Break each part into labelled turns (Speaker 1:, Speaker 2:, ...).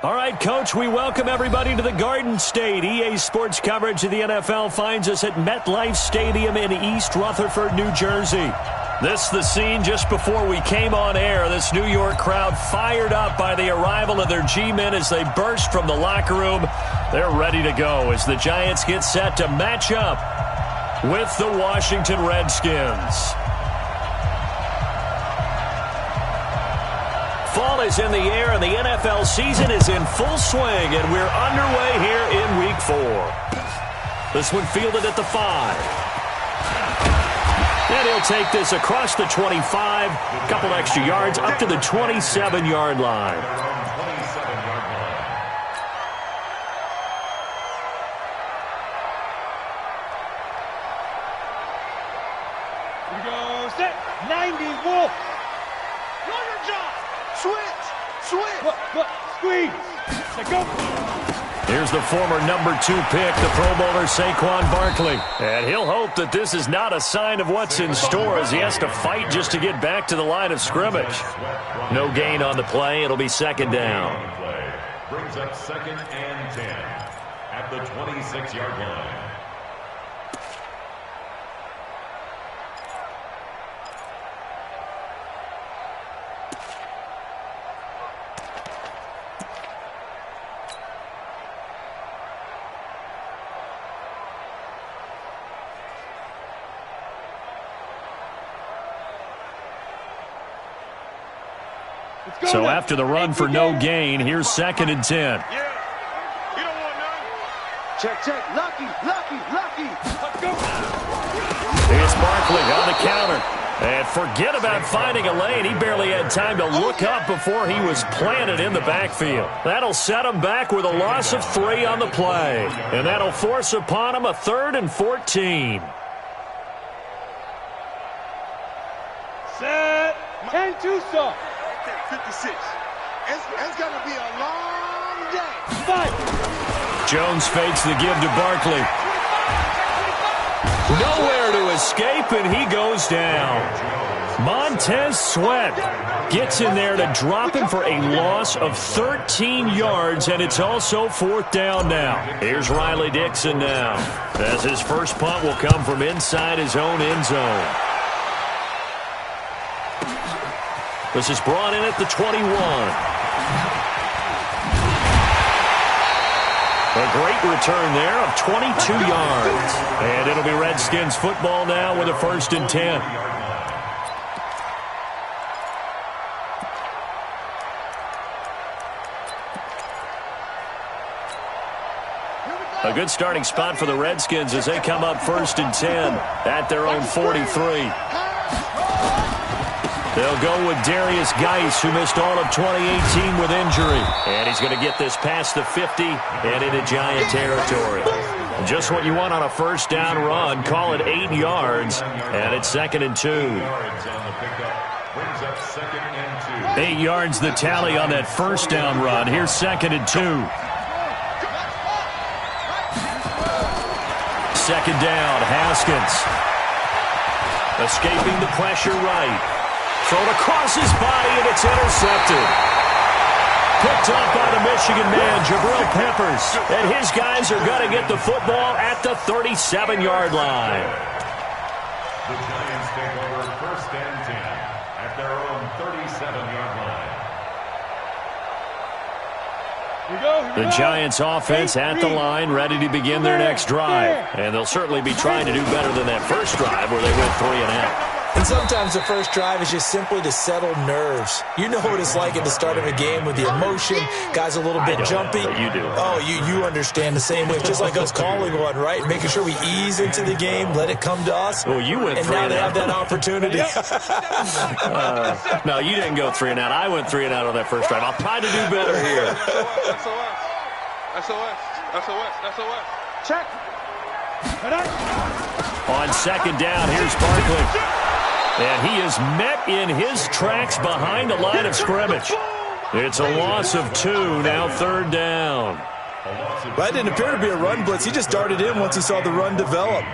Speaker 1: All right, Coach, we welcome everybody to the Garden State. EA Sports coverage of the NFL finds us at MetLife Stadium in East Rutherford, New Jersey. This is the scene just before we came on air. This New York crowd fired up by the arrival of their G-men as they burst from the locker room. They're ready to go as the Giants get set to match up with the Washington Redskins. Fall is in the air, and the NFL season is in full swing, and we're underway here in Week 4. This one fielded at the 5. And he'll take this across the 25, a couple extra yards, up to the 27-yard line.
Speaker 2: Here we go, set, 90, Wolf. Run job. Switch. Squeeze. Let go.
Speaker 1: Here's the former number 2 pick, the Pro Bowler Saquon Barkley. And he'll hope that this is not a sign of what's in store as he has to fight just to get back to the line of scrimmage. No gain on the play. It'll be second down.
Speaker 3: Brings up 2nd and 10 at the 26-yard line.
Speaker 1: So after the run for no gain, here's 2nd and 10.
Speaker 2: Yeah. You don't want none. Check. Lucky. Let's go.
Speaker 1: Here's Barkley on the counter. And forget about finding a lane. He barely had time to look up before he was planted in the backfield. That'll set him back with a loss of 3 on the play. And that'll force upon him a 3rd and 14.
Speaker 2: Set. 10-2
Speaker 4: 56. It's going to be a long day.
Speaker 2: Fight.
Speaker 1: Jones fakes the give to Barkley. Nowhere to escape, and he goes down. Montez Sweat gets in there to drop him for a loss of 13 yards, and it's also 4th down now. Here's Riley Dixon now, as his first punt will come from inside his own end zone. This is brought in at the 21. A great return there of 22 yards. And it'll be Redskins football now with a 1st and 10. A good starting spot for the Redskins as they come up 1st and 10 at their own 43. They'll go with Darius Geis, who missed all of 2018 with injury. And he's going to get this past the 50 and into Giant territory. Just what you want on a 1st down run. Call it 8 yards, and it's 2nd and 2. 8 yards the tally on that 1st down run. Here's 2nd and 2. 2nd down, Haskins. Escaping the pressure right. Thrown across his body, and it's intercepted. Picked up by the Michigan man, Jabril Peppers. And his guys are going to get the football at the 37-yard line.
Speaker 3: The Giants take over 1st and 10 at their own 37-yard line.
Speaker 1: The Giants offense at the line, ready to begin their next drive. And they'll certainly be trying to do better than that first drive where they went 3 and out.
Speaker 5: And sometimes the first drive is just simply to settle nerves. You know what it's like at the start of a game with the emotion. Guys a little bit jumpy.
Speaker 1: But you do.
Speaker 5: Oh, you understand the same way. Just like us calling one, right? Making sure we ease into the game, let it come to us.
Speaker 1: Well, you went 3 and out.
Speaker 5: And now they have that opportunity.
Speaker 1: No, you didn't go 3 and out. I went 3 and out on that first drive. I'll try to do better here.
Speaker 2: SOS. Check.
Speaker 1: On 2nd down, here's Barkley. And he is met in his tracks behind the line of scrimmage. It's a loss of 2, now 3rd down.
Speaker 5: That didn't appear to be a run blitz. He just darted in once he saw the run develop.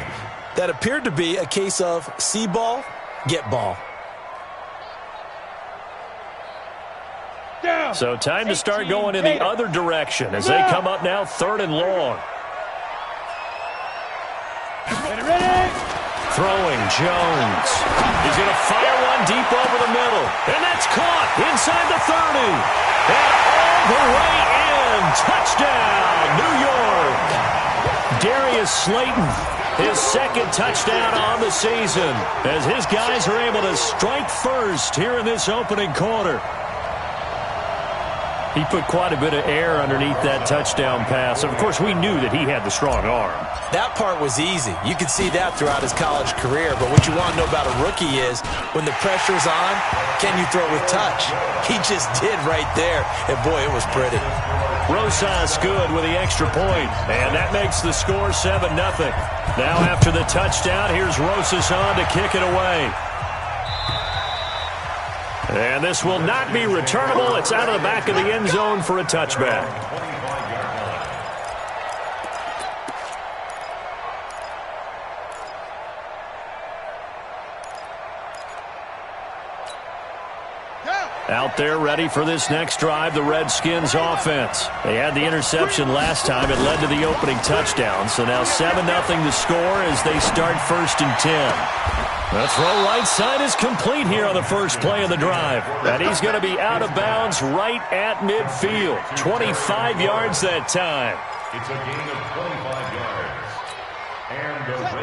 Speaker 5: That appeared to be a case of see ball, get ball.
Speaker 1: So time to start going in the other direction as they come up now 3rd and long. Throwing Jones. He's going to fire one deep over the middle. And that's caught inside the 30. And all the way in. Touchdown, New York. Darius Slayton, his 2nd touchdown on the season, as his guys are able to strike first here in this opening quarter. He put quite a bit of air underneath that touchdown pass. Of course, we knew that he had the strong arm.
Speaker 5: That part was easy. You could see that throughout his college career. But what you want to know about a rookie is when the pressure's on, can you throw with touch? He just did right there. And, boy, it was pretty.
Speaker 1: Rosas good with the extra point. And that makes the score 7-0. Now after the touchdown, here's Rosas on to kick it away. And this will not be returnable. It's out of the back of the end zone for a touchback. Out there ready for this next drive, the Redskins offense. They had the interception last time. It led to the opening touchdown. So now 7-0 the score as they start 1st and 10. The throw right side is complete here on the first play of the drive. And he's going to be out of bounds right at midfield. 25 yards that time.
Speaker 3: It's a gain of 25 yards.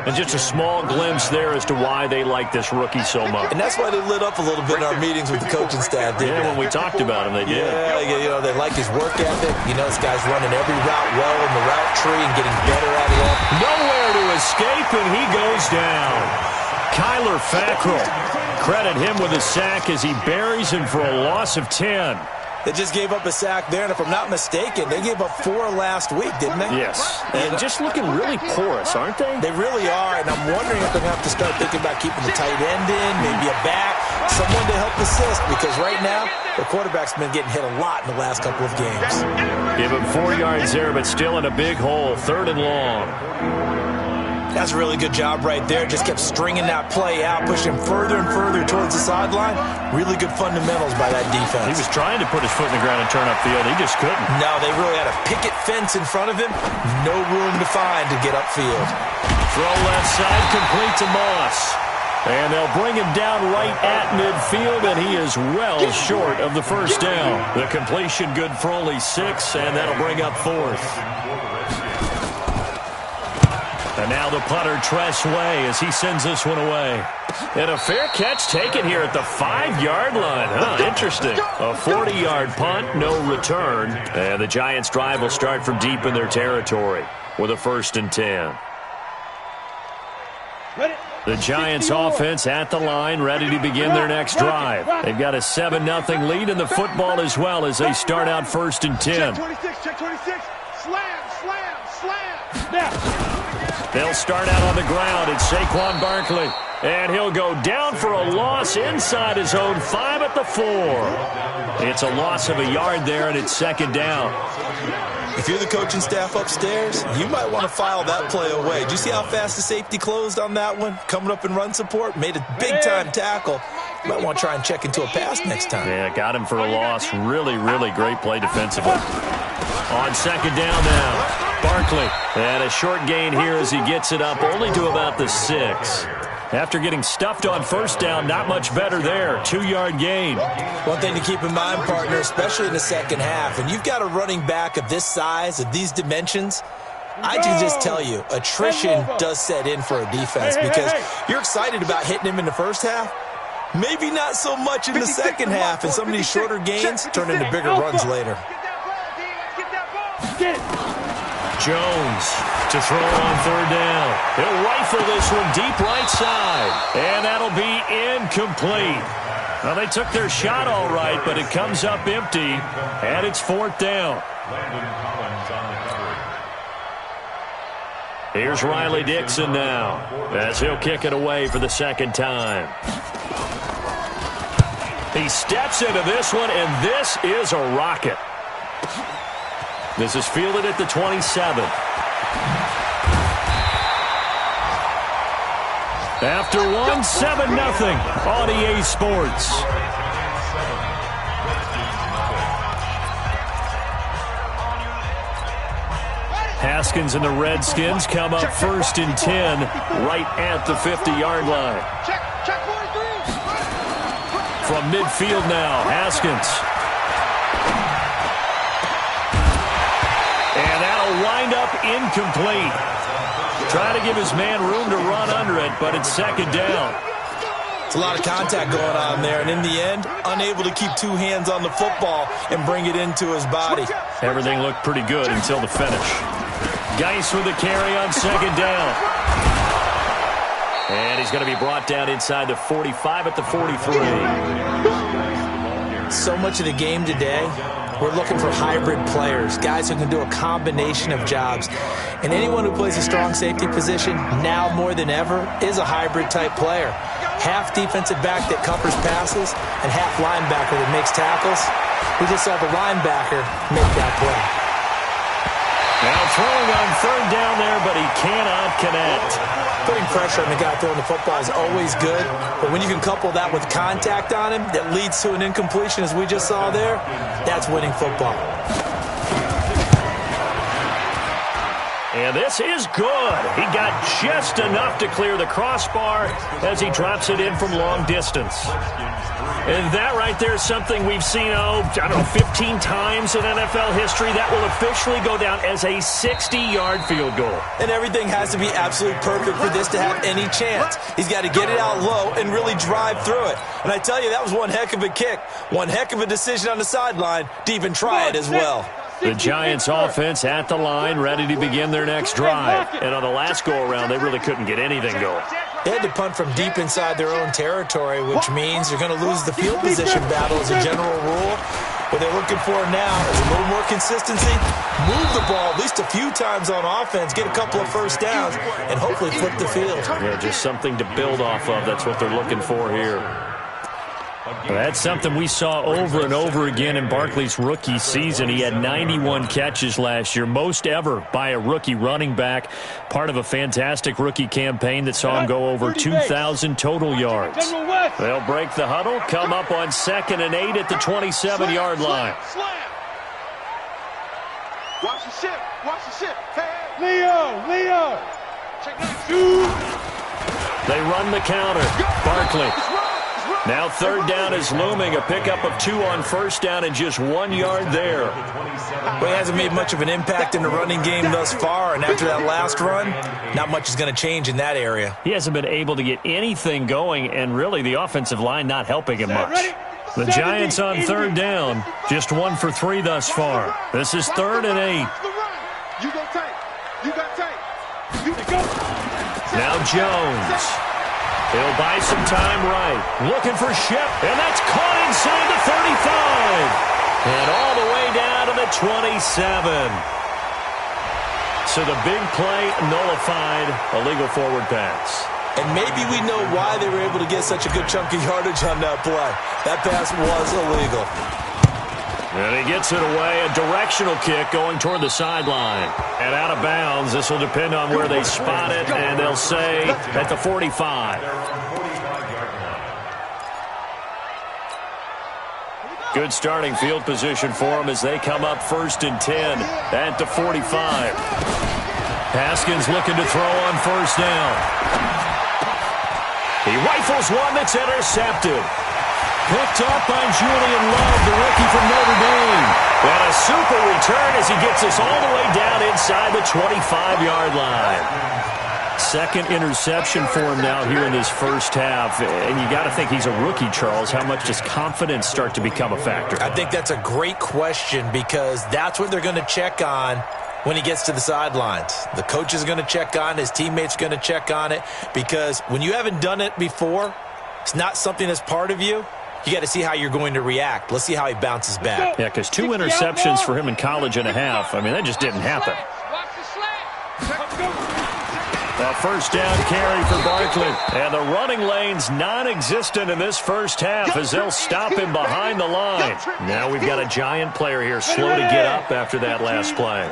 Speaker 1: And just a small glimpse there as to why they like this rookie so much.
Speaker 5: And that's why they lit up a little bit in our meetings with the coaching staff, didn't they?
Speaker 1: When we talked about him, they did.
Speaker 5: Yeah, you know, they like his work ethic. You know, this guy's running every route well in the route tree and getting better at it all.
Speaker 1: Nowhere to escape, and he goes down. Kyler Fackrell, credit him with a sack as he buries him for a loss of 10.
Speaker 5: They just gave up a sack there, and if I'm not mistaken, they gave up 4 last week, didn't they?
Speaker 1: Yes. And just looking really porous, aren't they?
Speaker 5: They really are, and I'm wondering if they're going to have to start thinking about keeping the tight end in, maybe a back, someone to help assist, because right now, the quarterback's been getting hit a lot in the last couple of games.
Speaker 1: Give him 4 yards there, but still in a big hole, 3rd and long.
Speaker 5: That's a really good job right there. Just kept stringing that play out, pushing him further and further towards the sideline. Really good fundamentals by that defense.
Speaker 1: He was trying to put his foot in the ground and turn upfield. He just couldn't.
Speaker 5: No, they really had a picket fence in front of him. No room to find to get upfield.
Speaker 1: Throw left side, complete to Moss. And they'll bring him down right at midfield, and he is well short of the first down. The completion good for only 6, and that'll bring up 4th. And now the punter, Tress Way, as he sends this one away. And a fair catch taken here at the 5-yard line. Huh, interesting. A 40-yard punt, no return. And the Giants' drive will start from deep in their territory with a 1st and 10. The Giants' offense at the line, ready to begin their next drive. They've got a 7-0 lead in the football as well as they start out 1st and 10.
Speaker 4: Check 26. Slam. Now.
Speaker 1: They'll start out on the ground. It's Saquon Barkley. And he'll go down for a loss inside his own 5 at the 4. It's a loss of a yard there, and it's 2nd down.
Speaker 5: If you're the coaching staff upstairs, you might want to file that play away. Did you see how fast the safety closed on that one? Coming up in run support, made a big-time tackle. You might want to try and check into a pass next time.
Speaker 1: Yeah, got him for a loss. Really, really great play defensively. On 2nd down now. Barkley, and a short gain here as he gets it up only to about the 6. After getting stuffed on 1st down, not much better there. 2-yard gain.
Speaker 5: One thing to keep in mind, partner, especially in the second half, and you've got a running back of this size, of these dimensions, I can just tell you, attrition does set in for a defense because you're excited about hitting him in the first half. Maybe not so much in the second half, and some of these shorter gains turn into bigger runs later.
Speaker 1: Jones to throw on 3rd down. He'll rifle this one deep right side. And that'll be incomplete. Well, they took their shot all right, but it comes up empty. And it's 4th down. Here's Riley Dixon now as he'll kick it away for the 2nd time. He steps into this one, and this is a rocket. This is fielded at the 27. After one, 7-0 on EA Sports. Haskins and the Redskins come up 1st and 10 right at the 50-yard line.
Speaker 4: Check 43.
Speaker 1: From midfield now, Haskins. And that'll wind up incomplete. Trying to give his man room to run under it, but it's 2nd down.
Speaker 5: It's a lot of contact going on there, and in the end, unable to keep 2 hands on the football and bring it into his body.
Speaker 1: Everything looked pretty good until the finish. Geis with the carry on 2nd down. And he's going to be brought down inside the 45 at the 43.
Speaker 5: So much of the game today, we're looking for hybrid players, guys who can do a combination of jobs. And anyone who plays a strong safety position, now more than ever, is a hybrid type player. Half defensive back that covers passes and half linebacker that makes tackles. We just saw the linebacker make that play.
Speaker 1: Now throwing on 3rd down there, but he cannot connect.
Speaker 5: Putting pressure on the guy throwing the football is always good, but when you can couple that with contact on him that leads to an incompletion, as we just saw there, that's winning football.
Speaker 1: And this is good. He got just enough to clear the crossbar as he drops it in from long distance. And that right there is something we've seen, 15 times in NFL history. That will officially go down as a 60-yard field goal.
Speaker 5: And everything has to be absolutely perfect for this to have any chance. He's got to get it out low and really drive through it. And I tell you, that was one heck of a kick. One heck of a decision on the sideline to even try it as well.
Speaker 1: The Giants offense at the line, ready to begin their next drive. And on the last go-around, they really couldn't get anything going.
Speaker 5: They had to punt from deep inside their own territory, which means you're going to lose the field position battle as a general rule. What they're looking for now is a little more consistency, move the ball at least a few times on offense, get a couple of first downs, and hopefully flip the field.
Speaker 1: Yeah, just something to build off of. That's what they're looking for here. That's something we saw over and over again in Barkley's rookie season. He had 91 catches last year, most ever by a rookie running back, part of a fantastic rookie campaign that saw him go over 2,000 total yards. They'll break the huddle, come up on 2nd and 8 at the 27-yard line.
Speaker 4: Watch the ship. Watch the ship. Hey. Leo. Check that.
Speaker 1: They run the counter. Barkley. Now 3rd down is looming, a pickup of 2 on 1st down and just 1 yard there.
Speaker 5: Well, he hasn't made much of an impact in the running game thus far, and after that last run, not much is going to change in that area.
Speaker 1: He hasn't been able to get anything going, and really the offensive line not helping him much. The Giants on 3rd down, just 1 for 3 thus far. This is 3rd and 8.
Speaker 4: You go tight.
Speaker 1: Now Jones. He'll buy some time right. Looking for Shep, and that's caught inside the 35. And all the way down to the 27. So the big play nullified, a legal forward pass.
Speaker 5: And maybe we know why they were able to get such a good chunk of yardage on that play. That pass was illegal.
Speaker 1: And he gets it away, a directional kick going toward the sideline. And out of bounds, this will depend on where they spot it, and they'll say at the 45. Good starting field position for them as they come up 1st and 10 at the 45. Haskins looking to throw on 1st down. He rifles one that's intercepted. Picked up by Julian Love, the rookie from Notre Dame. And a super return as he gets us all the way down inside the 25-yard line. 2nd interception for him now here in this 1st half. And you got to think he's a rookie, Charles. How much does confidence start to become a factor?
Speaker 5: I think that's a great question because that's what they're going to check on when he gets to the sidelines. The coach is going to check on it. His teammates are going to check on it because when you haven't done it before, it's not something that's part of you. You got to see how you're going to react. Let's see how he bounces back.
Speaker 1: Yeah, because 2 interceptions for him in college and a half. I mean, that just didn't happen. A 1st down carry for Barkley. And the running lane's non-existent in this 1st half as they'll stop him behind the line. Now we've got a Giant player here slow to get up after that last play.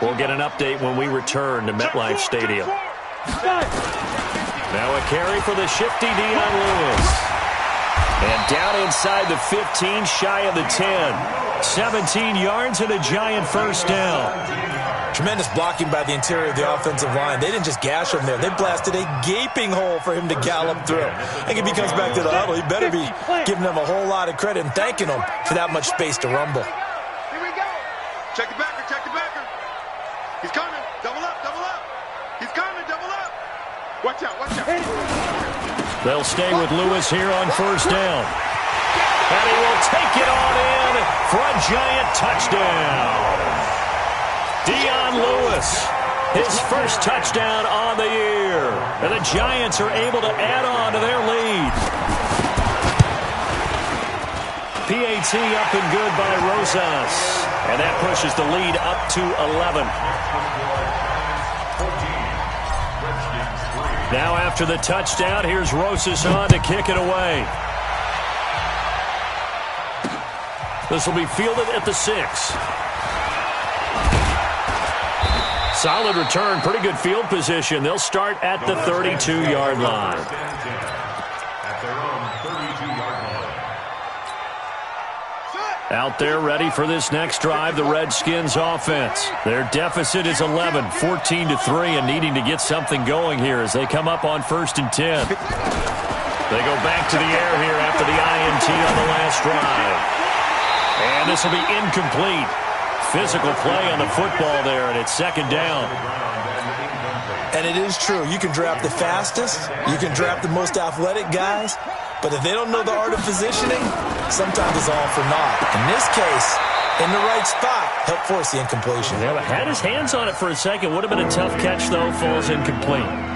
Speaker 1: We'll get an update when we return to MetLife Stadium. Now a carry for the shifty Dion Lewis. And down inside the 15, shy of the 10. 17 yards and a Giant first down.
Speaker 5: Tremendous blocking by the interior of the offensive line. They didn't just gash him there. They blasted a gaping hole for him to gallop through. I think if he comes back to the huddle, he better be giving them a whole lot of credit and thanking them for that much space to rumble.
Speaker 4: Here we go. Check the backer, check the backer. He's coming. Double up, double up. He's coming, double up. Watch out, watch out.
Speaker 1: They'll stay with Lewis here on first down. And he will take it on in for a Giant touchdown. Dion Lewis, his first touchdown on the year. And the Giants are able to add on to their lead. PAT up and good by Rosas. And that pushes the lead up to 11. Now after the touchdown, here's Rosas on to kick it away. This will be fielded at the 6. Solid return, pretty good field position. They'll start at the 32-yard line.
Speaker 3: At their own 32-yard line.
Speaker 1: Out there ready for this next drive, the Redskins offense. Their deficit is 11, 14-3, and needing to get something going here as they come up on 1st and 10. They go back to the air here after the INT on the last drive. And this will be incomplete. Physical play on the football there, and it's 2nd down.
Speaker 5: And it is true. You can draft the fastest. You can draft the most athletic guys. But if they don't know the art of positioning, sometimes it's all for naught. In this case, in the right spot, help force the incompletion.
Speaker 1: Yeah, but had his hands on it for a second. Would have been a tough catch, though. Falls incomplete.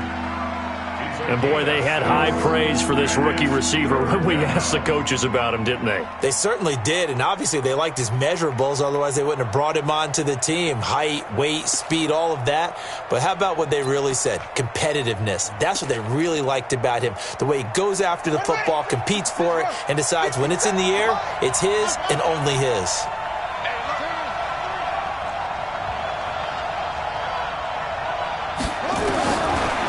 Speaker 1: And, boy, they had high praise for this rookie receiver when we asked the coaches about him, didn't they?
Speaker 5: They certainly did, and obviously they liked his measurables. Otherwise, they wouldn't have brought him onto the team. Height, weight, speed, all of that. But how about what they really said? Competitiveness. That's what they really liked about him. The way he goes after the football, competes for it, and decides when it's in the air, it's his and only his.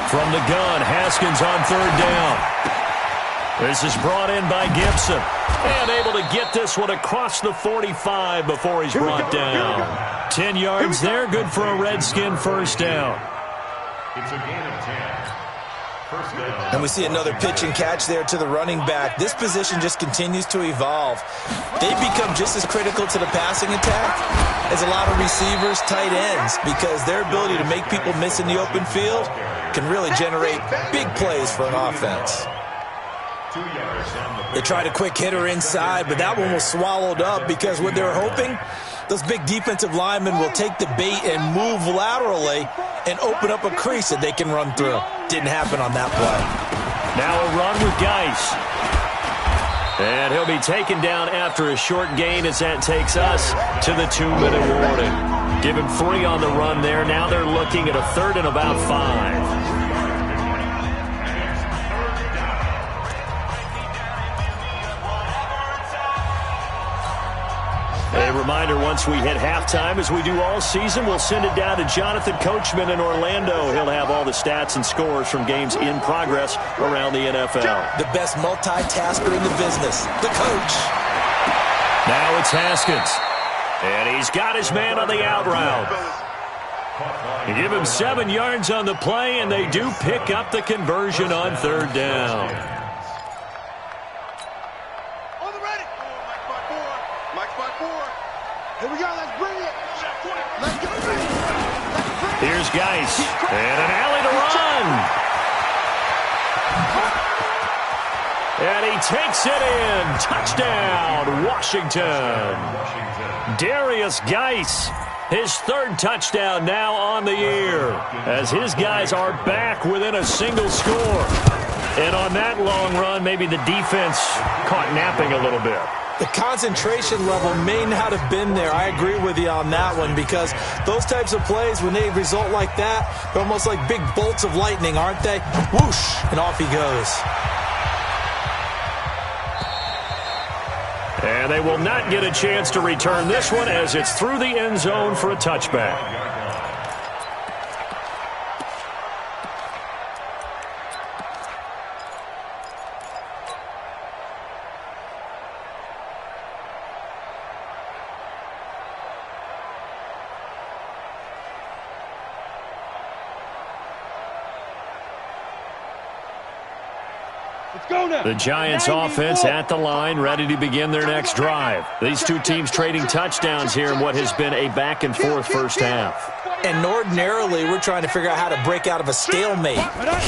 Speaker 1: From the gun, Haskins on 3rd down. This is brought in by Gibson. And able to get this one across the 45 before he's brought down. 10 yards there, good for a Redskin first down.
Speaker 3: It's a gain of 10. First down.
Speaker 5: And we see another pitch and catch there to the running back. This position just continues to evolve. They become just as critical to the passing attack as a lot of receivers, tight ends, because their ability to make people miss in the open field can really generate big plays for an offense.
Speaker 3: 2 yards on the
Speaker 5: They tried a quick hitter inside, but that one was swallowed up because what they're hoping, those big defensive linemen will take the bait and move laterally and open up a crease that they can run through. Didn't happen on that play.
Speaker 1: Now a run with Geis. And he'll be taken down after a short gain as that takes us to the 2-minute warning. Give him 3 on the run there. Now they're looking at a 3rd and about 5. A reminder, once we hit halftime, as we do all season, we'll send it down to Jonathan Coachman in Orlando. He'll have all the stats and scores from games in progress around the NFL.
Speaker 5: The best multitasker in the business, the coach.
Speaker 1: Now it's Haskins. And he's got his man on the out route. They give him 7 yards on the play, and they do pick up the conversion on 3rd down.
Speaker 4: On the ready. Mike spot 4. Here we go. Let's bring it. Let's go.
Speaker 1: Here's Geis. And an alley to run. And he takes it in. Touchdown, Washington. Darius Geis, his 3rd touchdown now on the year, as his guys are back within a single score. And on that long run, maybe the defense caught napping a little bit.
Speaker 5: The concentration level may not have been there. I agree with you on that one, because those types of plays, when they result like that, they're almost like big bolts of lightning, aren't they? Whoosh, and off he goes.
Speaker 1: And they will not get a chance to return this one as it's through the end zone for a touchback.
Speaker 6: Let's go now.
Speaker 1: The Giants offense at the line, ready to begin their next drive. These two teams trading touchdowns here in what has been a back-and-forth first half.
Speaker 5: And ordinarily, we're trying to figure out how to break out of a stalemate.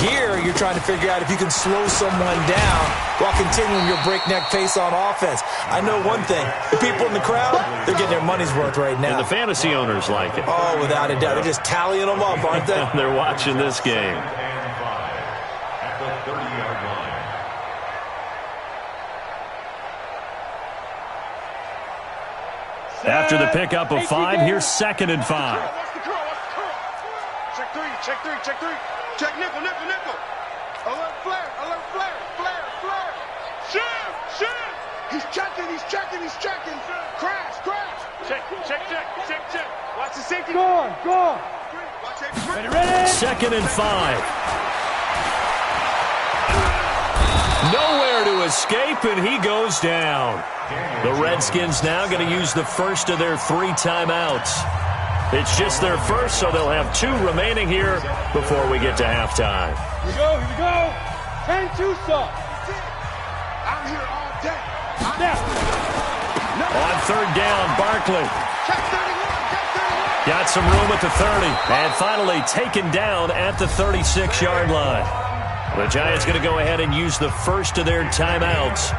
Speaker 5: Here, you're trying to figure out if you can slow someone down while continuing your breakneck pace on offense. I know one thing. The people in the crowd, they're getting their money's worth right now.
Speaker 1: And the fantasy owners like it.
Speaker 5: Oh, without a doubt. They're just tallying them up, aren't they?
Speaker 1: They're watching this game.
Speaker 3: At the 30-yard line.
Speaker 1: After the pickup of 5, here's 2nd and 5.
Speaker 4: Watch the curl, watch the curl. Check three, check three, check three. Check nickel, nickel, nickel. Alert flare, flare, flare. Shift, shift. He's checking, he's checking, he's checking. Crash, crash.
Speaker 2: Check. Watch the safety.
Speaker 6: Go on.
Speaker 4: Watch safety.
Speaker 6: Ready?
Speaker 1: 2nd and 5. Nowhere to escape, and he goes down. The Redskins now going to use the first of their 3 timeouts. It's just their first, so they'll have 2 remaining here before we get to halftime.
Speaker 6: Here we go. 10-2 stop.
Speaker 4: I'm here all day.
Speaker 6: Now.
Speaker 1: On 3rd down, Barkley.
Speaker 4: Check 31.
Speaker 1: Got some room at the 30. And finally taken down at the 36-yard line. The Giants going to go ahead and use the first of their timeouts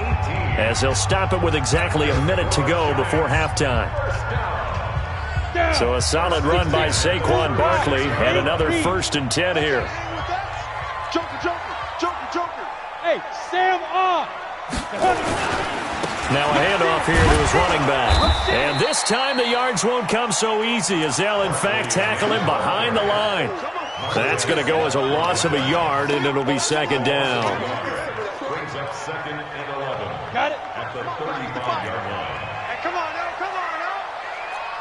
Speaker 1: as they'll stop it with exactly a minute to go before halftime. So a solid run by Saquon Barkley and another 1st and 10 here.
Speaker 4: Joker.
Speaker 6: Hey, Sam on.
Speaker 1: Now a handoff here to his running back. And this time the yards won't come so easy as they'll in fact tackle him behind the line. That's going to go as a loss of a yard, and it'll be 2nd down.
Speaker 3: Brings up 2nd and 11.
Speaker 6: Got it.
Speaker 3: At the 35-yard line.
Speaker 4: Hey, come on now.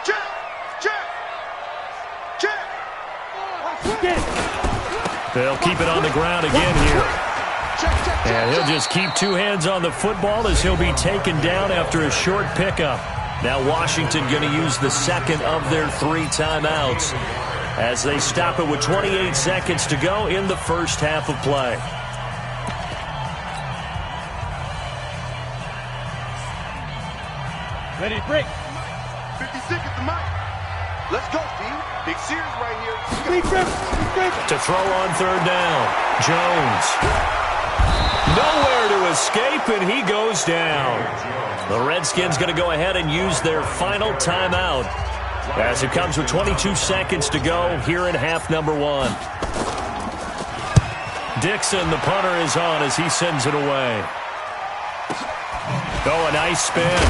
Speaker 4: Check.
Speaker 1: They'll keep it on the ground again here. And he'll just keep 2 hands on the football as he'll be taken down after a short pickup. Now Washington going to use the 2nd of their 3 timeouts as they stop it with 28 seconds to go in the first half of play.
Speaker 6: Ready to break.
Speaker 4: 56 at the mic. Let's go, Steve. Big series right here.
Speaker 6: Speed grip.
Speaker 1: To throw on 3rd down, Jones. Nowhere to escape, and he goes down. The Redskins going to go ahead and use their final timeout as it comes with 22 seconds to go here in half number 1. Dixon, the punter, is on as he sends it away. Oh, a nice spin.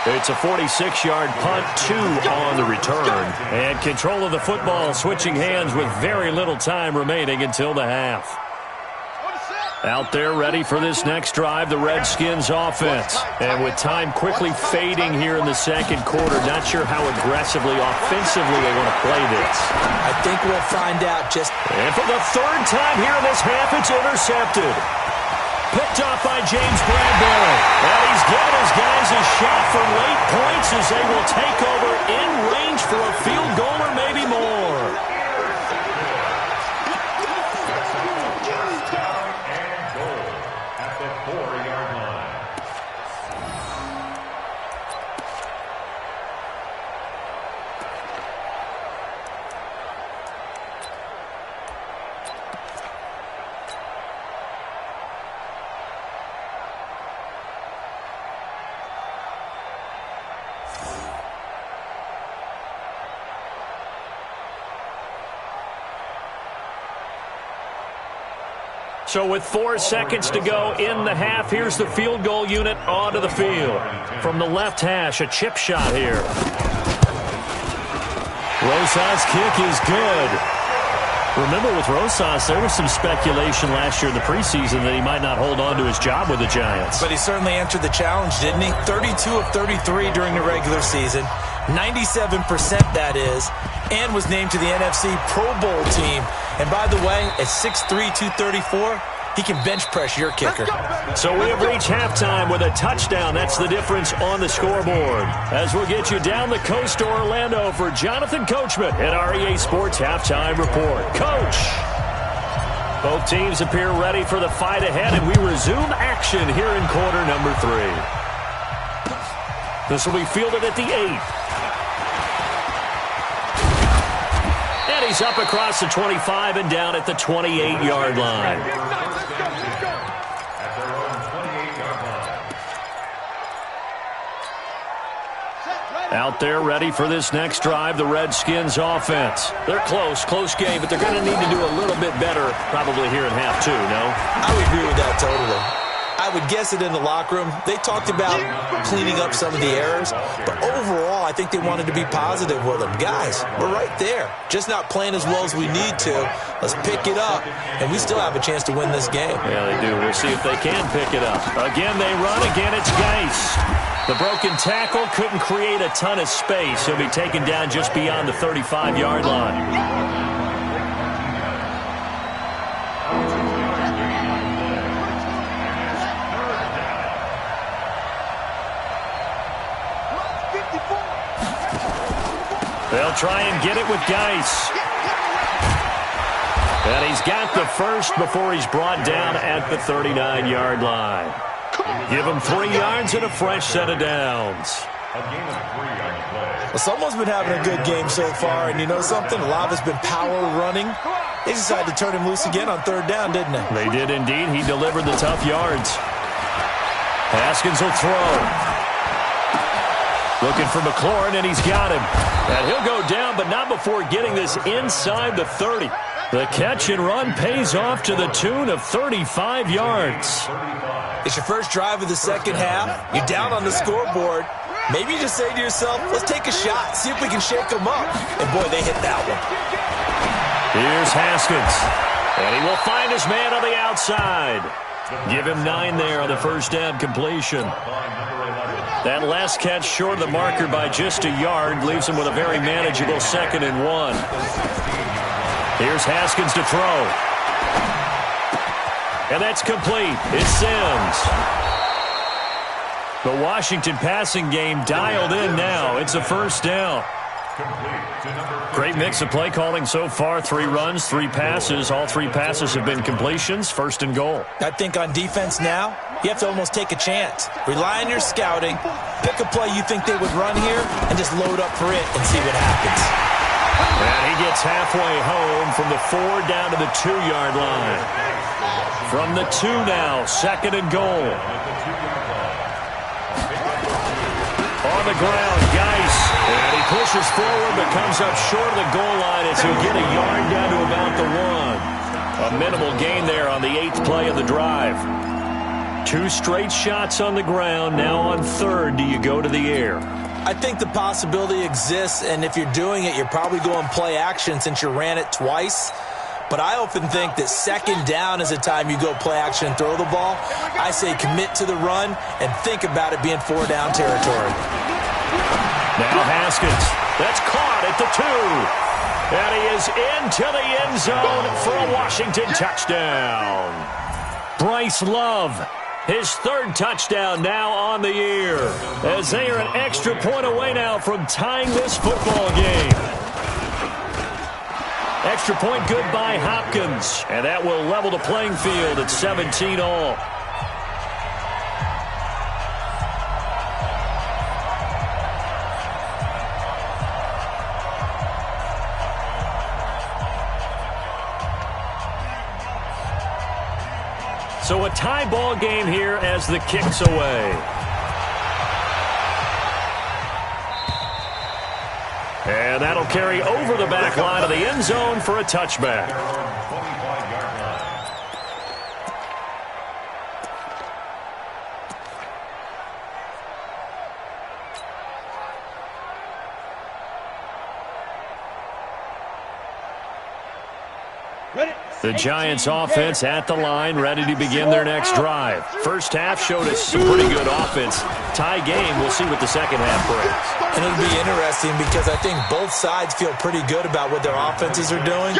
Speaker 1: It's a 46-yard punt, 2 on the return. And control of the football switching hands with very little time remaining until the half. Out there ready for this next drive, the Redskins offense. And with time quickly fading here in the 2nd quarter, not sure how aggressively, offensively they want to play this.
Speaker 5: I think we'll find out just...
Speaker 1: And for the 3rd time here in this half, it's intercepted. Picked off by James Bradbury. And he's giving his guys a shot for late points as they will take over in range for a field goal or maybe more.
Speaker 3: At the 4-yard line.
Speaker 1: So with 4 seconds to go in the half, here's the field goal unit onto the field. From the left hash, a chip shot here. Rosas' kick is good. Remember with Rosas, there was some speculation last year in the preseason that he might not hold on to his job with the Giants.
Speaker 5: But he certainly answered the challenge, didn't he? 32 of 33 during the regular season. 97% that is. And was named to the NFC Pro Bowl team. And by the way, at 6'3", 234, he can bench press your kicker.
Speaker 1: So we have reached halftime with a touchdown. That's the difference on the scoreboard. As we'll get you down the coast to Orlando for Jonathan Coachman at our EA Sports Halftime Report. Coach. Both teams appear ready for the fight ahead, and we resume action here in quarter number 3. This will be fielded at the 8. And he's up across the 25 and down at the 28-yard line.
Speaker 3: At their own 28-yard line.
Speaker 1: Out there ready for this next drive, the Redskins offense. They're close game, but they're going to need to do a little bit better probably here in half 2, no?
Speaker 5: I would agree with that totally. I would guess it in the locker room. They talked about cleaning up some of the errors, but overall, I think they wanted to be positive with them. Guys, we're right there. Just not playing as well as we need to. Let's pick it up, and we still have a chance to win this game.
Speaker 1: Yeah, they do. We'll see if they can pick it up. Again, they run. Again, it's Geis. The broken tackle couldn't create a ton of space. He'll be taken down just beyond the 35-yard line. They'll try and get it with Geis. And he's got the first before he's brought down at the 39-yard line. Give him 3 yards and a fresh set of downs.
Speaker 3: A gain of 3 on the play.
Speaker 5: Well, someone's been having a good game so far, and you know something? A lot of it's been power running. They decided to turn him loose again on 3rd down, didn't they?
Speaker 1: They did indeed. He delivered the tough yards. Haskins will throw. Looking for McLaurin, and he's got him. And he'll go down, but not before getting this inside the 30. The catch and run pays off to the tune of 35 yards.
Speaker 5: It's your first drive of the second half. You're down on the scoreboard. Maybe you just say to yourself, let's take a shot, see if we can shake them up. And, boy, they hit that one.
Speaker 1: Here's Haskins. And he will find his man on the outside. Give him 9 there on the first down completion. That last catch short of the marker by just a yard leaves him with a very manageable 2nd and 1. Here's Haskins to throw. And that's complete. It's Sims. The Washington passing game dialed in now. It's a first down. Great mix of play calling so far. 3 runs, 3 passes. All 3 passes have been completions. 1st and goal.
Speaker 5: I think on defense now, you have to almost take a chance. Rely on your scouting. Pick a play you think they would run here and just load up for it and see what happens.
Speaker 1: And he gets halfway home from the 4 down to the 2-yard line. From the 2 now, 2nd and goal. On the ground, Geis. And he pushes forward but comes up short of the goal line as he'll get a yard down to about the 1. A minimal gain there on the 8th play of the drive. 2 straight shots on the ground. Now on 3rd, do you go to the air?
Speaker 5: I think the possibility exists, and if you're doing it, you're probably going play action since you ran it twice. But I often think that 2nd down is the time you go play action and throw the ball. I say commit to the run and think about it being 4 down territory.
Speaker 1: Now Haskins. That's caught at the 2. And he is into the end zone for a Washington touchdown. Bryce Love. His 3rd touchdown now on the year, as they are an extra point away now from tying this football game. Extra point good by Hopkins, and that will level the playing field at 17 all. So a tie ball game here as the kick's away. And that'll carry over the back line of the end zone for a touchback. The Giants offense at the line, ready to begin their next drive. First half showed us some pretty good offense. Tie game, we'll see what the second half brings.
Speaker 5: And it'll be interesting because I think both sides feel pretty good about what their offenses are doing.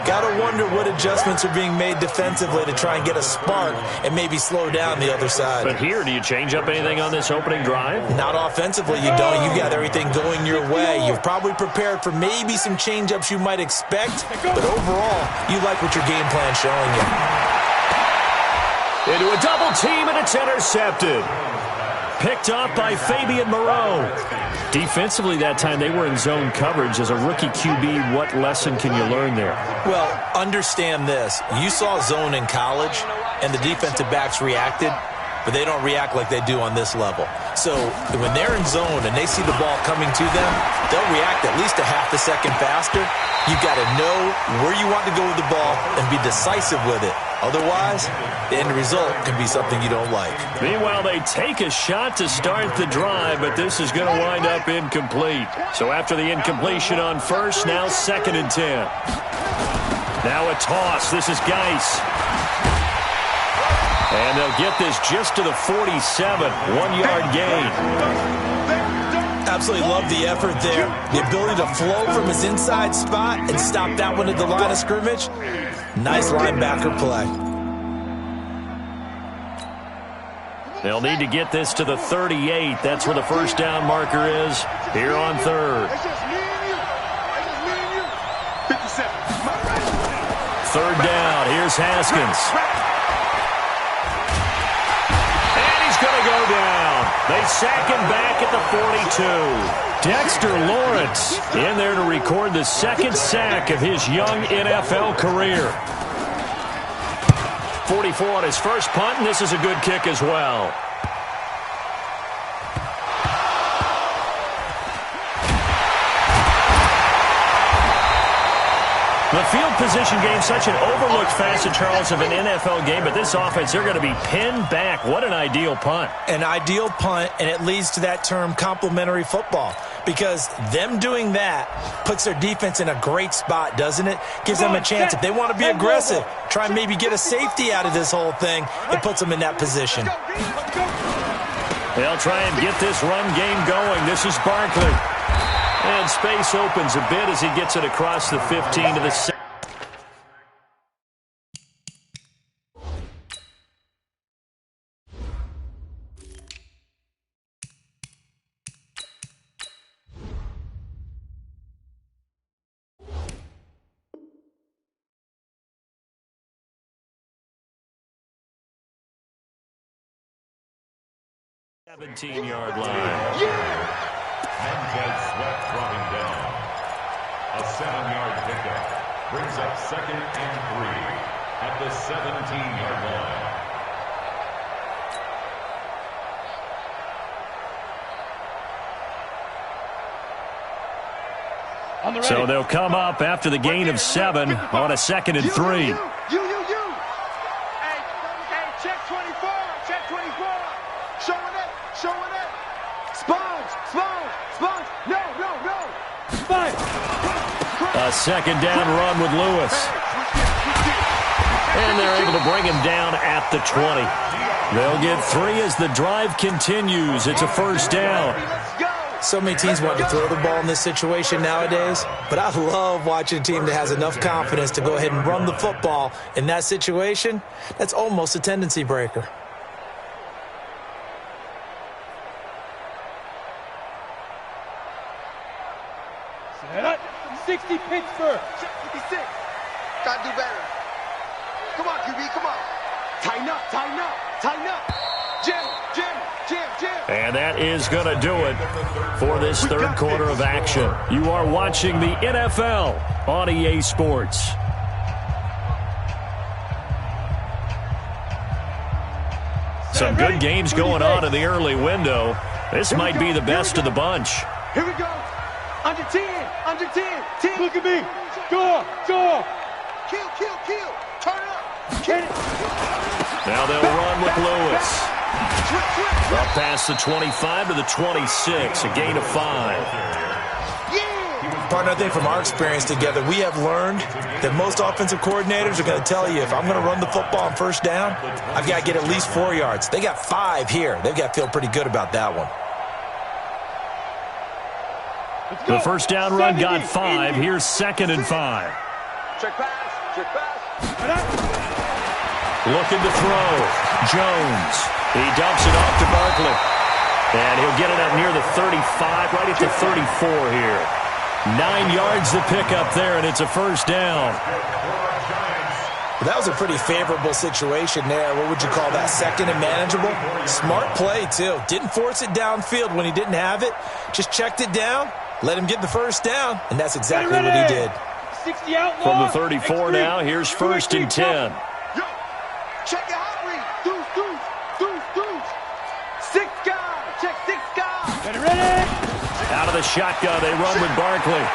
Speaker 5: Got to wonder what adjustments are being made defensively to try and get a spark and maybe slow down the other side.
Speaker 1: But here, do you change up anything on this opening drive?
Speaker 5: Not offensively, you don't. You got everything going your way. You've probably prepared for maybe some change-ups you might expect, but overall, you you like what your game plan's showing you.
Speaker 1: Into a double team, and it's intercepted. Picked off by Fabian Moreau. Defensively that time, they were in zone coverage. As a rookie QB, what lesson can you learn there?
Speaker 5: Well, understand this. You saw zone in college, and the defensive backs reacted, but they don't react like they do on this level. So when they're in zone and they see the ball coming to them, they'll react at least a half a second faster. You've got to know where you want to go with the ball and be decisive with it. Otherwise, the end result can be something you don't like.
Speaker 1: Meanwhile, they take a shot to start the drive, but this is going to wind up incomplete. So after the incompletion on first, now 2nd and 10. Now a toss. This is Geis. And they'll get this just to the 47. 1-yard gain.
Speaker 5: Absolutely love the effort there. The ability to flow from his inside spot and stop that one at the line of scrimmage. Nice linebacker play.
Speaker 1: They'll need to get this to the 38. That's where the first down marker is here on 3rd. Third down. Here's Haskins. And he's going to go down. They sack him back at the 42. Dexter Lawrence in there to record the 2nd sack of his young NFL career. 44 on his first punt, and this is a good kick as well. The field position game, such an overlooked facet, Charles, of an NFL game, but this offense, they're going to be pinned back. What an ideal punt.
Speaker 5: An ideal punt, and it leads to that term complementary football, because them doing that puts their defense in a great spot, doesn't it? Gives them a chance. If they want to be aggressive, try and maybe get a safety out of this whole thing, it puts them in that position.
Speaker 1: They'll try and get this run game going. This is Barkley. And space opens a bit as he gets it across the 15 to the 6. Yard line.
Speaker 3: Montez Sweat dropping down. A 7-yard pickup brings up 2nd and 3 at the 17-yard line.
Speaker 1: So they'll come up after the gain of 7 on a 2nd and 3.
Speaker 4: Hey, check 24, check 24. Showing it. Sponge. No.
Speaker 6: Spike.
Speaker 1: A 2nd down run with Lewis. And they're able to bring him down at the 20. They'll get 3 as the drive continues. It's a first down.
Speaker 5: So many teams want to throw the ball in this situation nowadays, but I love watching a team that has enough confidence to go ahead and run the football in that situation. That's almost a tendency breaker.
Speaker 6: Set up. 60 Pittsburgh.
Speaker 4: 56. Gotta do better. Come on, QB, come on. Tighten up. Jam.
Speaker 1: And that is going to do it for this 3rd quarter of action. You are watching the NFL on EA Sports. Some good games going on in the early window. This might be the best of the bunch.
Speaker 4: Here we go. Under 10. 10.
Speaker 6: Look at me. Go.
Speaker 4: Kill. Turn up.
Speaker 1: Now they'll run with Lewis. Up past the 25 to the 26, a gain of 5.
Speaker 5: Partner, I think from our experience together, we have learned that most offensive coordinators are going to tell you, if I'm going to run the football on first down, I've got to get at least 4 yards. They got 5 here. They've got to feel pretty good about that one.
Speaker 1: The first down run got 5. Here's 2nd and 5.
Speaker 4: Check pass.
Speaker 1: Looking to throw. Jones. He dumps it off to Barkley. And he'll get it up near the 35, right at the 34 here. 9 yards to pick up there, and it's a first down.
Speaker 5: That was a pretty favorable situation there. What would you call that? Second and manageable? Smart play, too. Didn't force it downfield when he didn't have it. Just checked it down, let him get the first down, and that's exactly what he did.
Speaker 6: 60 outlaw.
Speaker 1: From the 34 now, here's first and 10.
Speaker 4: Yo, check your hot read. Deuce. 6 guys. Check 6 guys.
Speaker 6: Ready?
Speaker 1: Out of the shotgun, they run with Barkley.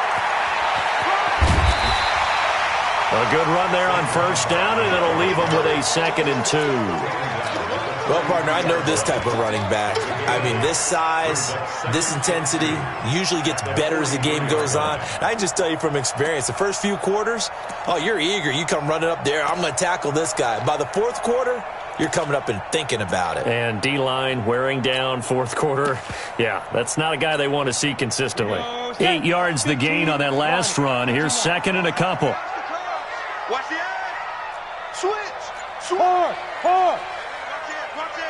Speaker 1: A good run there on first down, and it'll leave them with a 2nd and 2.
Speaker 5: Well, partner, I know this type of running back. I mean, this size, this intensity usually gets better as the game goes on. I can just tell you from experience, the first few quarters, oh, you're eager. You come running up there, I'm going to tackle this guy. By the 4th quarter, you're coming up and thinking about it.
Speaker 1: And D-line wearing down 4th quarter. Yeah, that's not a guy they want to see consistently. 8 yards the gain on that last run. Here's 2nd and a couple.
Speaker 4: Watch the edge. Switch.
Speaker 6: Hard.
Speaker 4: Watch it.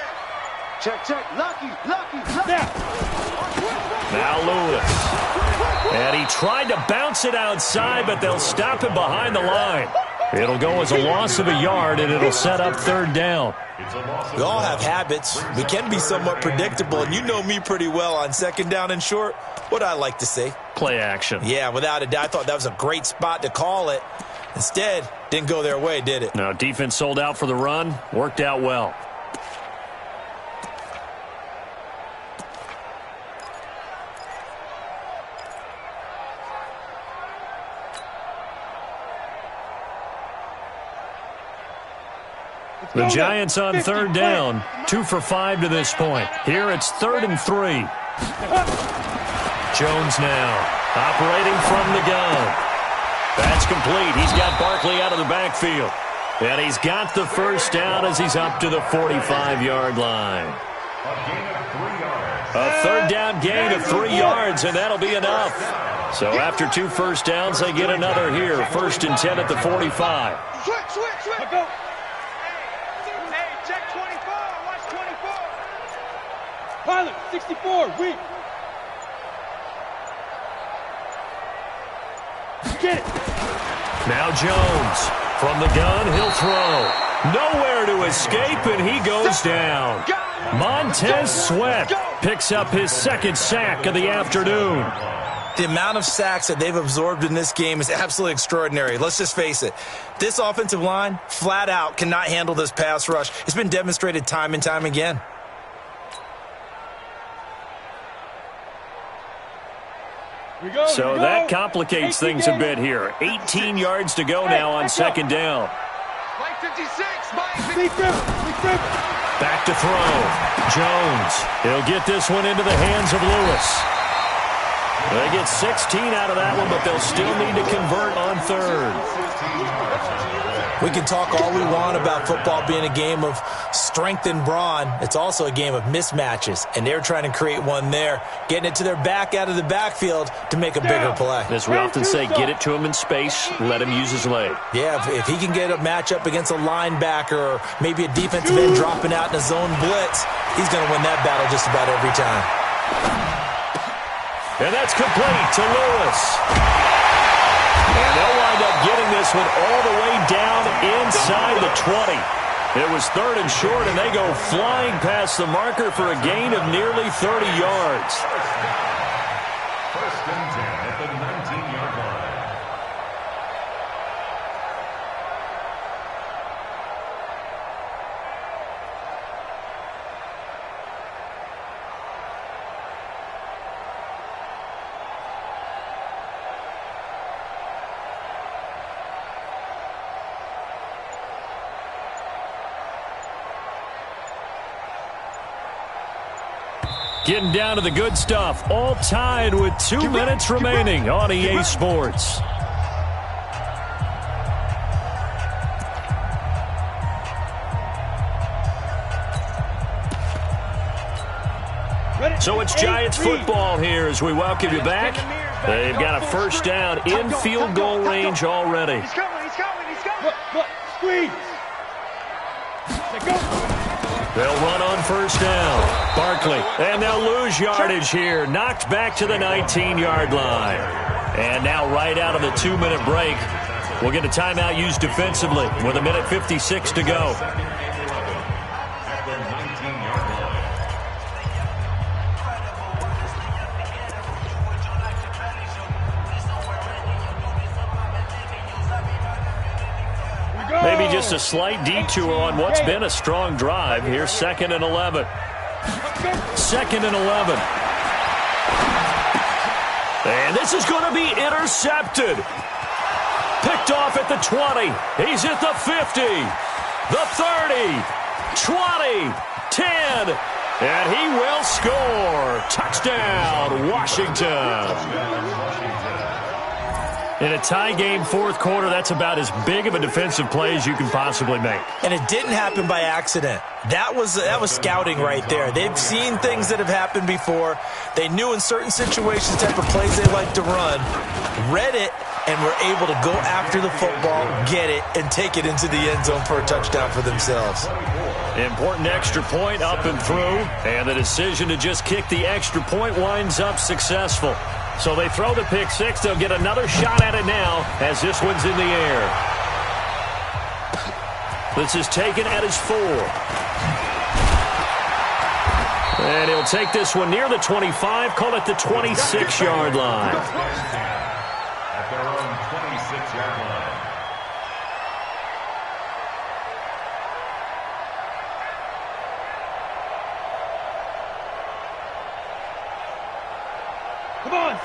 Speaker 4: Check. Lucky.
Speaker 1: Now Lewis. And he tried to bounce it outside, but they'll stop him behind the line. It'll go as a loss of a yard, and it'll set up 3rd down.
Speaker 5: We all have habits. We can be somewhat predictable, and you know me pretty well on 2nd down and short. What I like to say?
Speaker 1: Play action.
Speaker 5: Yeah, without a doubt. I thought that was a great spot to call it. Instead, didn't go their way, did it?
Speaker 1: No, defense sold out for the run. Worked out well. The Giants on 3rd down. 2 for 5 to this point. Here it's 3rd and 3. Jones now operating from the gun. That's complete. He's got Barkley out of the backfield. And he's got the first down as he's up to the 45-yard line. A 3rd down gain of 3 yards, and that'll be enough. So after 2 first downs, they get another here. 1st and 10 at the 45.
Speaker 4: Switch. Hey, check 24. Watch 24.
Speaker 6: Pilot, 64, weak. Get it.
Speaker 1: Now Jones from the gun, he'll throw. Nowhere to escape, and he goes down. Montez Sweat picks up his 2nd sack of the afternoon.
Speaker 5: The amount of sacks that they've absorbed in this game is absolutely extraordinary. Let's just face it. This offensive line, flat out, cannot handle this pass rush. It's been demonstrated time and time again.
Speaker 1: So that complicates things a bit here. 18 yards to go now on 2nd down.
Speaker 4: Mike 56.
Speaker 1: Back to throw. Jones. He'll get this one into the hands of Lewis. They get 16 out of that one, but they'll still need to convert on 3rd.
Speaker 5: We can talk all we want about football being a game of strength and brawn. It's also a game of mismatches, and they're trying to create one there, getting it to their back out of the backfield to make a bigger play.
Speaker 1: As we often say, get it to him in space, let him use his leg.
Speaker 5: Yeah, if he can get a matchup against a linebacker or maybe a defensive end dropping out in a zone blitz, he's going to win that battle just about every time.
Speaker 1: And that's complete to Lewis. And they'll wind up getting this one all the way down inside the 20. It was 3rd and short, and they go flying past the marker for a gain of nearly 30 yards.
Speaker 3: 1st and 10 at the 19-yard line.
Speaker 1: Getting down to the good stuff. All tied with 2 minutes remaining on EA Sports. So it's Giants football here as we welcome you back. They've got a first down in field goal range already.
Speaker 4: He's coming.
Speaker 6: Look, squeeze. Let go.
Speaker 1: They'll run on first down. Barkley, and they'll lose yardage here. Knocked back to the 19-yard line. And now right out of the 2-minute break, we'll get a timeout used defensively with 1:56 to go. Maybe just a slight detour on what's been a strong drive. Here's 2nd and 11. 2nd and 11. And this is going to be intercepted. Picked off at the 20. He's at the 50. The 30. 20. 10. And he will score. Touchdown, Washington. In a tie game, fourth quarter, that's about as big of a defensive play as you can possibly make.
Speaker 5: And it didn't happen by accident. That was scouting right there. They've seen things that have happened before. They knew in certain situations type of plays they like to run, read it, and were able to go after the football, get it, and take it into the end zone for a touchdown for themselves.
Speaker 1: Important extra point up and through, and the decision to just kick the extra point winds up successful. So they throw the pick six. They'll get another shot at it now as this one's in the air. This is taken at his 4. And he'll take this one near the 25, call it the 26-yard line.
Speaker 3: At their own 26-yard line.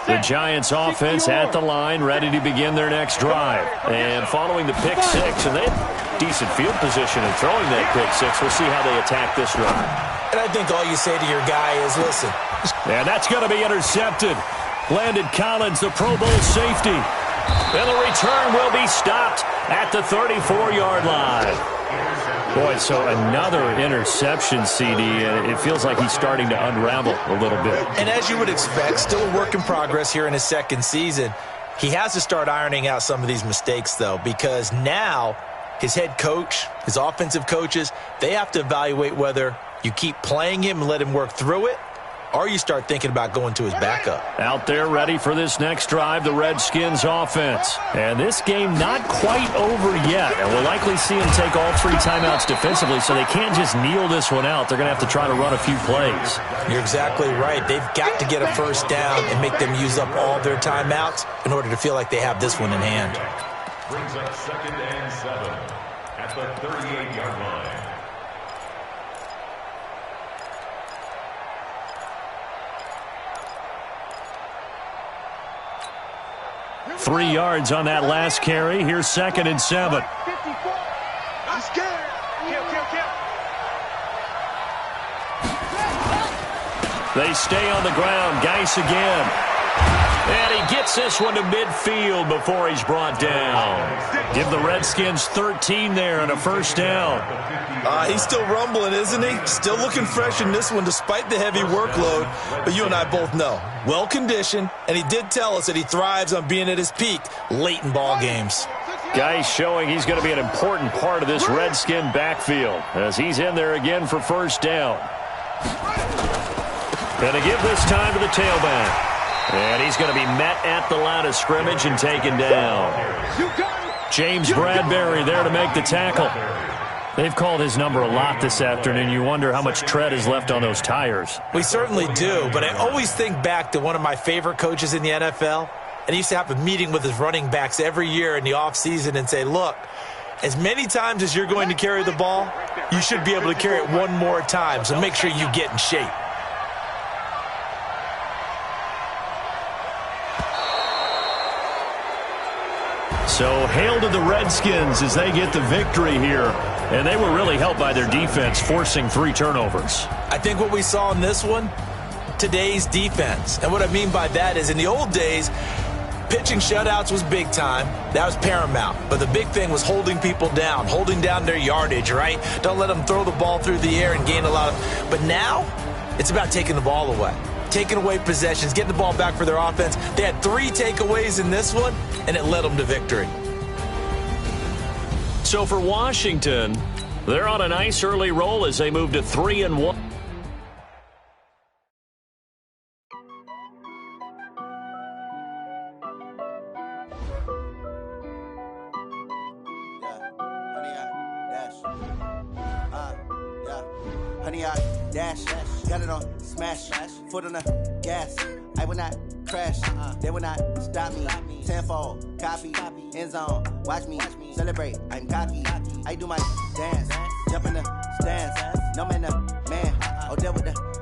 Speaker 1: The Giants offense at the line, ready to begin their next drive. And following the pick six, and they have decent field position in throwing that pick six. We'll see how they attack this drive.
Speaker 5: And I think all you say to your guy is, listen.
Speaker 1: And that's going to be intercepted. Landon Collins, the Pro Bowl safety. And the return will be stopped at the 34-yard line. Boy, so another interception, CD, and it feels like he's starting to unravel a little bit.
Speaker 5: And as you would expect, still a work in progress here in his second season. He has to start ironing out some of these mistakes, though, because now his head coach, his offensive coaches, they have to evaluate whether you keep playing him and let him work through it, or you start thinking about going to his backup.
Speaker 1: Out there ready for this next drive, the Redskins offense. And this game not quite over yet. And we'll likely see him take all 3 timeouts defensively, so they can't just kneel this one out. They're going to have to try to run a few plays.
Speaker 5: You're exactly right. They've got to get a first down and make them use up all their timeouts in order to feel like they have this one in hand.
Speaker 3: Brings up 2nd and 7 at the 38-yard line.
Speaker 1: 3 yards on that last carry. Here's 2nd and 7.
Speaker 4: I'm scared. Kill.
Speaker 1: They stay on the ground. Geis again. And he gets this one to midfield before he's brought down. Give the Redskins 13 there and a first down.
Speaker 5: He's still rumbling, isn't he? Still looking fresh in this one despite the heavy workload. But you and I both know, well-conditioned, and he did tell us that he thrives on being at his peak late in ball games.
Speaker 1: Geis showing he's going to be an important part of this Redskin backfield as he's in there again for first down. And to give this time to the tailback. And he's going to be met at the line of scrimmage and taken down. James Bradbury there to make the tackle. They've called his number a lot this afternoon. You wonder how much tread is left on those tires.
Speaker 5: We certainly do, but I always think back to one of my favorite coaches in the NFL. And he used to have a meeting with his running backs every year in the offseason and say, look, as many times as you're going to carry the ball, you should be able to carry it one more time, so make sure you get in shape.
Speaker 1: So hail to the Redskins as they get the victory here. And they were really helped by their defense, forcing 3 turnovers.
Speaker 5: I think what we saw in this one, today's defense. And what I mean by that is in the old days, pitching shutouts was big time. That was paramount. But the big thing was holding people down, holding down their yardage, right? Don't let them throw the ball through the air and gain a lot of... But now, it's about taking the ball away. Taking away possessions, getting the ball back for their offense. They had 3 takeaways in this one, and it led them to victory.
Speaker 1: So for Washington, they're on a nice early roll as they move to 3-1.
Speaker 7: 100 yard dash. Got it on smash. Foot on the gas. I will not crash. They will not stop me. Tenfold, copy, end zone. Watch me celebrate. I'm cocky. I do my dance. Jump in the stands. No man, the man. Oh, there with the